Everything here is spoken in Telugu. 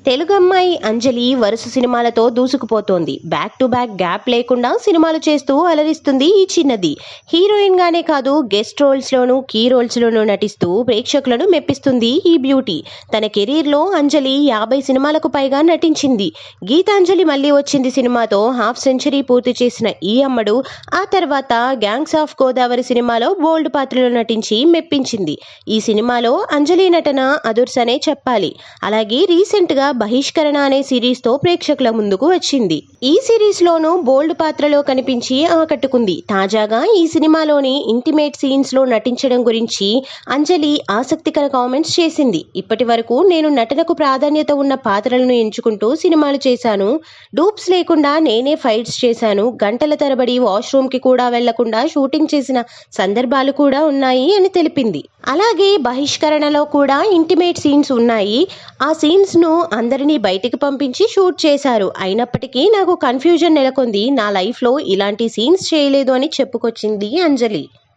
తెలుగు అమ్మాయి అంజలి వరుస సినిమాలతో దూసుకుపోతోంది. బ్యాక్ టు బ్యాక్ గ్యాప్ లేకుండా సినిమాలు చేస్తూ అలరిస్తుంది ఈ చిన్నది. హీరోయిన్ గానే కాదు, గెస్ట్ రోల్స్ లోను, కీ రోల్స్ లోను నటిస్తూ ప్రేక్షకులను మెప్పిస్తుంది ఈ బ్యూటీ. తన కెరీర్ లో అంజలి 50 సినిమాలకు పైగా నటించింది. గీతాంజలి మళ్ళీ వచ్చింది సినిమాతో హాఫ్ సెంచరీ పూర్తి చేసిన ఈ అమ్మడు ఆ తర్వాత గ్యాంగ్స్ ఆఫ్ గోదావరి సినిమాలో బోల్డ్ పాత్రలో నటించి మెప్పించింది. ఈ సినిమాలో అంజలి నటన అదుర్సనే చెప్పాలి. అలాగే రీసెంట్ గా బహిష్కరణ అనే సిరీస్ తో ప్రేక్షకుల ముందుకు వచ్చింది. ఈ సిరీస్ లోనూ బోల్డ్ పాత్రలో కనిపించి ఆకట్టుకుంది. తాజాగా ఈ సినిమాలోని ఇంటిమేట్ సీన్స్ లో నటించడం గురించి అంజలి ఆసక్తికర కామెంట్స్ చేసింది. ఇప్పటి వరకు నేను నటనకు ప్రాధాన్యత ఉన్న పాత్రలను ఎంచుకుంటూ సినిమాలు చేశాను. డూప్స్ లేకుండా నేనే ఫైట్స్ చేశాను. గంటల తరబడి వాష్రూమ్ కి కూడా వెళ్లకుండా షూటింగ్ చేసిన సందర్భాలు కూడా ఉన్నాయి అని తెలిపింది. అలాగే బహిష్కరణలో కూడా ఇంటిమేట్ సీన్స్ ఉన్నాయి. ఆ సీన్స్ ను అందరినీ బయటికి పంపించి షూట్ చేశారు. అయినప్పటికీ నాకు కన్ఫ్యూజన్ నెలకొంది. నా లైఫ్ లో ఇలాంటి సీన్స్ చేయలేదు అని చెప్పుకొచ్చింది అంజలి.